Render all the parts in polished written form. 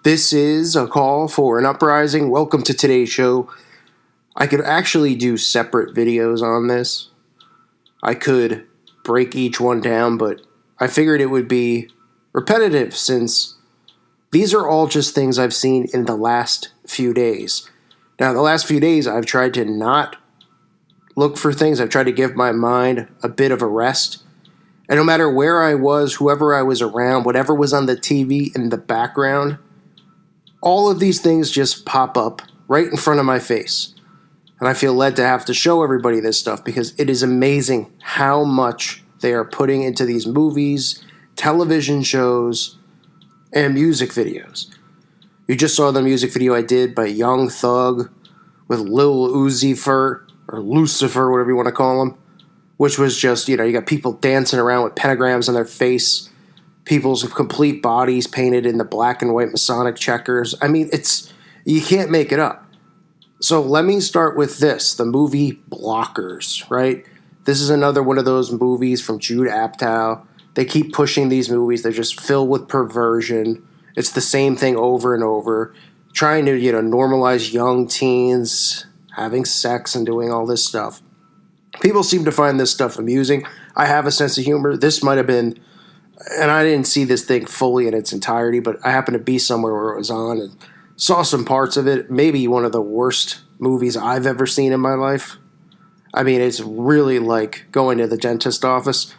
This is a call for an uprising. Welcome to today's show. I could actually do separate videos on this. I could break each one down, but I figured it would be repetitive since these are all just things I've seen in the last few days. Now, the last few days, I've tried to not look for things. I've tried to give my mind a bit of a rest. And no matter where I was, whoever I was around, whatever was on the TV in the background, all of these things just pop up right in front of my face. And I feel led to have to show everybody this stuff because it is amazing how much they are putting into these movies, television shows, and music videos. You just saw the music video I did by Young Thug with Lil Uzi Vert, or Lucifer, whatever you want to call him, which was just, you got people dancing around with pentagrams on their face, people's complete bodies painted in the black and white Masonic checkers. I mean, you can't make it up. So let me start with this, the movie Blockers, right? This is another one of those movies from Judd Apatow. They keep pushing these movies. They're just filled with perversion. It's the same thing over and over, trying to, normalize young teens having sex and doing all this stuff. People seem to find this stuff amusing. I have a sense of humor. This might have been, and I didn't see this thing fully in its entirety, but I happened to be somewhere where it was on and saw some parts of it. Maybe one of the worst movies I've ever seen in my life. I mean, it's really like going to the dentist office.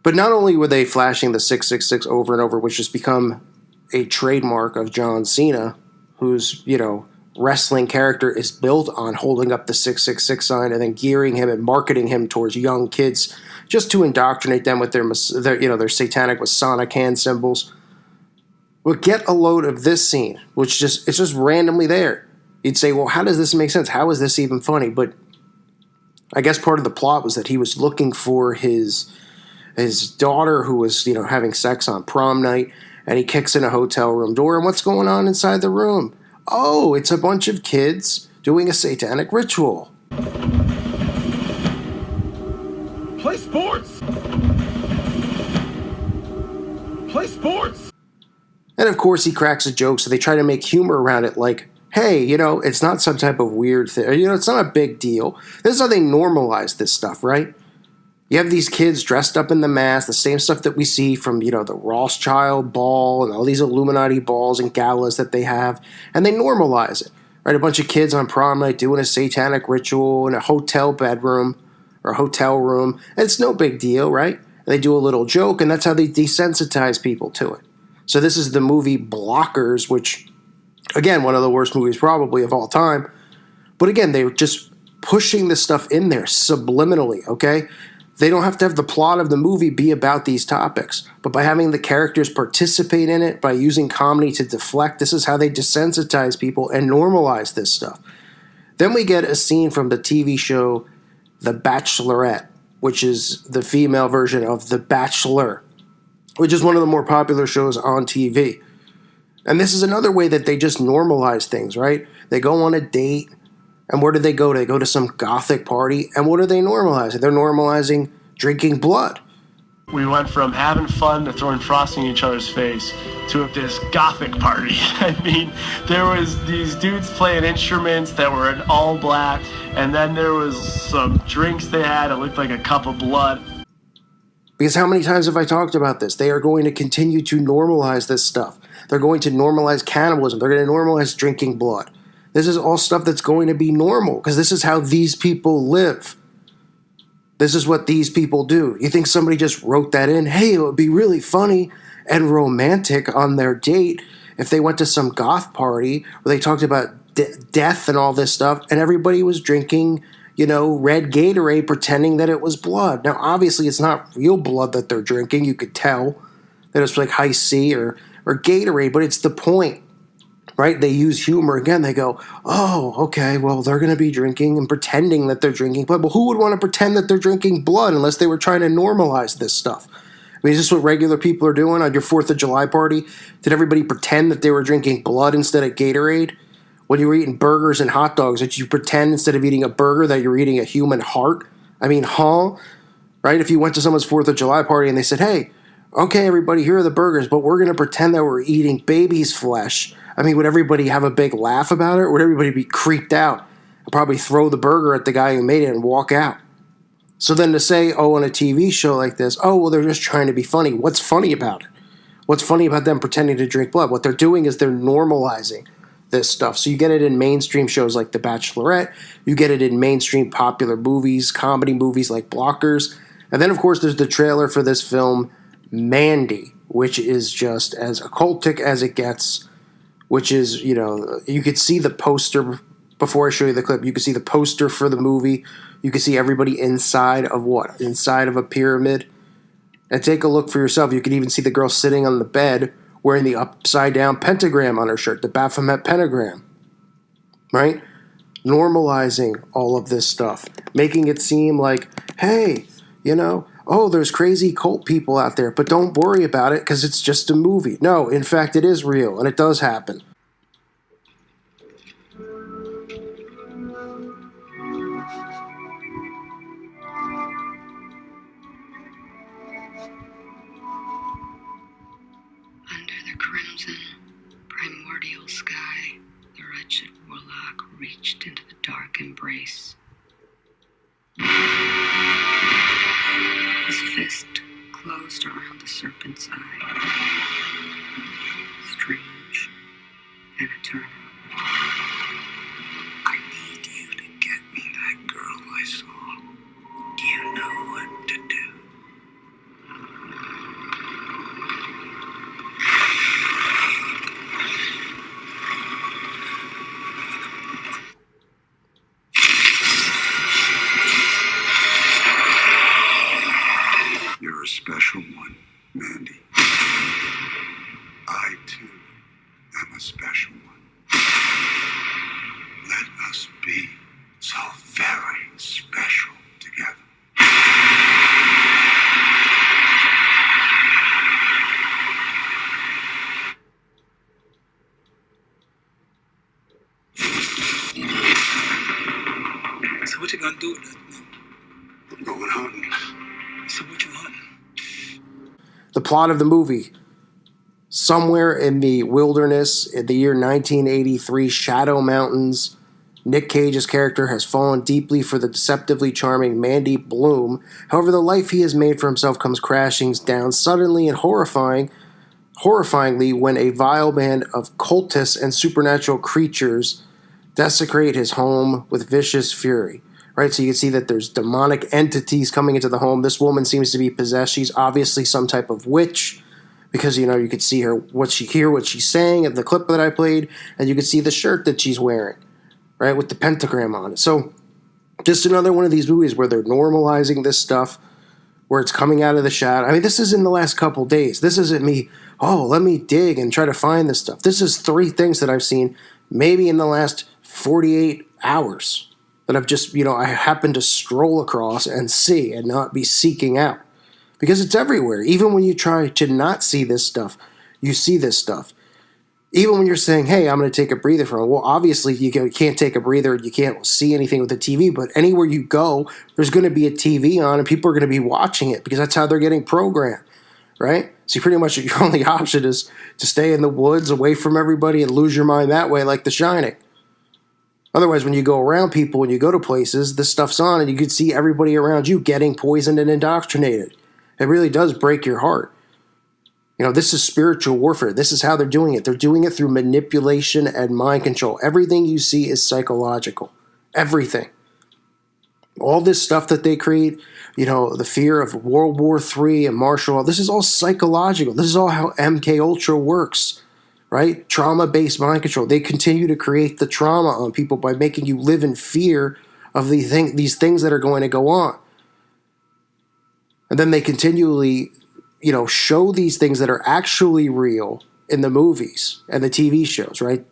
But not only were they flashing the 666 over and over, which has become a trademark of John Cena, whose, wrestling character is built on holding up the 666 sign and then gearing him and marketing him towards young kids just to indoctrinate them with their satanic Masonic hand symbols. But get a load of this scene, which it's just randomly there. You'd say, well, how does this make sense? How is this even funny? But I guess part of the plot was that he was looking for his daughter who was, having sex on prom night, and he kicks in a hotel room door, and what's going on inside the room? Oh, it's a bunch of kids doing a satanic ritual. Play sports! Play sports! And of course he cracks a joke, so they try to make humor around it like, hey, it's not some type of weird thing. It's not a big deal. This is how they normalize this stuff, right? You have these kids dressed up in the mask, the same stuff that we see from, the Rothschild ball and all these Illuminati balls and galas that they have, and they normalize it, right? A bunch of kids on prom night doing a satanic ritual in a hotel bedroom or a hotel room, and it's no big deal, right? And they do a little joke, and that's how they desensitize people to it. So this is the movie Blockers, which, again, one of the worst movies probably of all time. But again, they were just pushing this stuff in there subliminally, okay? They don't have to have the plot of the movie be about these topics, but by having the characters participate in it, by using comedy to deflect, this is how they desensitize people and normalize this stuff. Then we get a scene from the TV show The Bachelorette, which is the female version of The Bachelor, which is one of the more popular shows on TV. And this is another way that they just normalize things, right? They go on a date. And where do they go? They go to some gothic party. And what are they normalizing? They're normalizing drinking blood. We went from having fun to throwing frosting in each other's face to this gothic party. I mean, there was these dudes playing instruments that were in all black, and then there was some drinks they had that looked like a cup of blood. Because how many times have I talked about this? They are going to continue to normalize this stuff. They're going to normalize cannibalism. They're going to normalize drinking blood. This is all stuff that's going to be normal because this is how these people live. This is what these people do. You think somebody just wrote that in? Hey, it would be really funny and romantic on their date if they went to some goth party where they talked about death and all this stuff and everybody was drinking, red Gatorade pretending that it was blood. Now, obviously, it's not real blood that they're drinking. You could tell that it's like High C or Gatorade, but it's the point. Right? They use humor again. They go, oh, okay, well, they're going to be drinking and pretending that they're drinking blood. But who would want to pretend that they're drinking blood unless they were trying to normalize this stuff? I mean, is this what regular people are doing on your 4th of July party? Did everybody pretend that they were drinking blood instead of Gatorade? When you were eating burgers and hot dogs, did you pretend instead of eating a burger that you were eating a human heart? I mean, right? If you went to someone's 4th of July party and they said, hey, Okay, everybody, here are the burgers, but we're going to pretend that we're eating baby's flesh. I mean, would everybody have a big laugh about it? Or would everybody be creeped out and probably throw the burger at the guy who made it and walk out? So then to say, oh, on a TV show like this, oh, well, they're just trying to be funny. What's funny about it? What's funny about them pretending to drink blood? What they're doing is they're normalizing this stuff. So you get it in mainstream shows like The Bachelorette. You get it in mainstream popular movies, comedy movies like Blockers. And then, of course, there's the trailer for this film, Mandy, which is just as occultic as it gets, which is, you could see the poster before I show you the clip. You could see the poster for the movie. You could see everybody inside of what? Inside of a pyramid. And take a look for yourself. You could even see the girl sitting on the bed wearing the upside down pentagram on her shirt, the Baphomet pentagram. Right? Normalizing all of this stuff. Making it seem like, hey, oh, there's crazy cult people out there, but don't worry about it because it's just a movie. No, in fact, it is real, and it does happen. Under the crimson, primordial sky, the wretched warlock reached into the dark embrace. His fist closed around the serpent's eye. Strange and eternal. I need you to get me that girl I saw. Do you know what to do? You're a special one, Mandy. I, too, am a special one. Let us be so very special together. So what you gonna do with that now? I'm going hunting. So what you hunting? The plot of the movie. Somewhere in the wilderness in the year 1983, Shadow Mountains, Nick Cage's character has fallen deeply for the deceptively charming Mandy Bloom. However, the life he has made for himself comes crashing down suddenly and horrifyingly when a vile band of cultists and supernatural creatures desecrate his home with vicious fury. Right, so you can see that there's demonic entities coming into the home. This woman seems to be possessed. She's obviously some type of witch because, you could see what she's saying in the clip that I played, and you could see the shirt that she's wearing, right, with the pentagram on it. So just another one of these movies where they're normalizing this stuff, where it's coming out of the shadow. I mean, this is in the last couple days. This isn't me, let me dig and try to find this stuff. This is 3 things that I've seen maybe in the last 48 hours. That I've just, I happen to stroll across and see and not be seeking out. Because it's everywhere. Even when you try to not see this stuff, you see this stuff. Even when you're saying, hey, I'm going to take a breather from it. Well, obviously, you can't take a breather. You can't see anything with the TV. But anywhere you go, there's going to be a TV on and people are going to be watching it because that's how they're getting programmed. Right? So pretty much your only option is to stay in the woods away from everybody and lose your mind that way like The Shining. Otherwise, when you go around people, when you go to places, this stuff's on and you can see everybody around you getting poisoned and indoctrinated. It really does break your heart. This is spiritual warfare. This is how they're doing it. They're doing it through manipulation and mind control. Everything you see is psychological. Everything. All this stuff that they create, the fear of World War III and martial law, this is all psychological. This is all how MK Ultra works. Right? Trauma-based mind control. They continue to create the trauma on people by making you live in fear of these things that are going to go on. And then they continually, show these things that are actually real in the movies and the TV shows, right?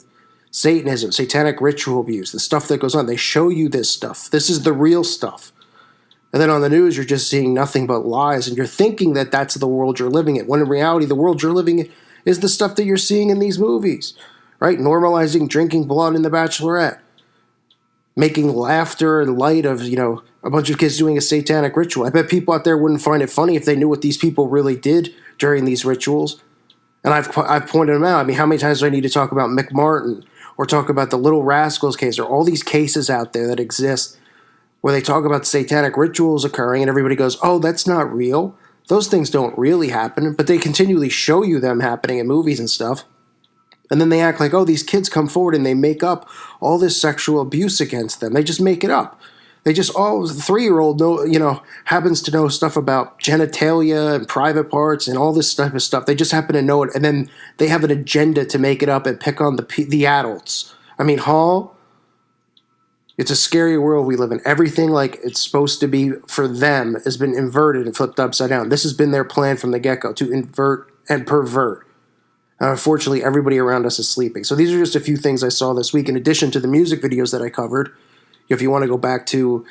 Satanism, satanic ritual abuse, the stuff that goes on. They show you this stuff. This is the real stuff. And then on the news, you're just seeing nothing but lies, and you're thinking that that's the world you're living in, when in reality, the world you're living in is the stuff that you're seeing in these movies, right? Normalizing drinking blood in The Bachelorette. making laughter and light of, a bunch of kids doing a satanic ritual. I bet people out there wouldn't find it funny if they knew what these people really did during these rituals. And I've pointed them out. I mean, how many times do I need to talk about McMartin or talk about the Little Rascals case or all these cases out there that exist where they talk about satanic rituals occurring and everybody goes, oh, that's not real. Those things don't really happen, but they continually show you them happening in movies and stuff. And then they act like, oh, these kids come forward and they make up all this sexual abuse against them. They just make it up. They just, the 3-year-old happens to know stuff about genitalia and private parts and all this type of stuff. They just happen to know it, and then they have an agenda to make it up and pick on the adults. I mean, it's a scary world we live in. Everything like it's supposed to be for them has been inverted and flipped upside down. This has been their plan from the get-go, to invert and pervert. And unfortunately, everybody around us is sleeping. So these are just a few things I saw this week, in addition to the music videos that I covered. If you want to go back to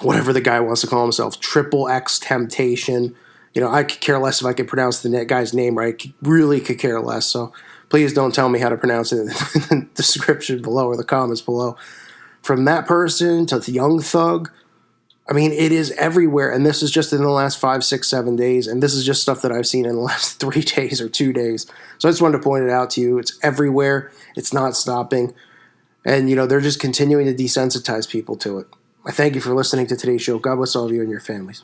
whatever the guy wants to call himself, XXXTentacion. I could care less if I could pronounce the guy's name right. I really could care less. So please don't tell me how to pronounce it in the description below or the comments below. From that person to the Young Thug, I mean, it is everywhere. And this is just in the last 5, 6, 7 days. And this is just stuff that I've seen in the last 3 days or 2 days. So I just wanted to point it out to you. It's everywhere. It's not stopping. And, they're just continuing to desensitize people to it. I thank you for listening to today's show. God bless all of you and your families.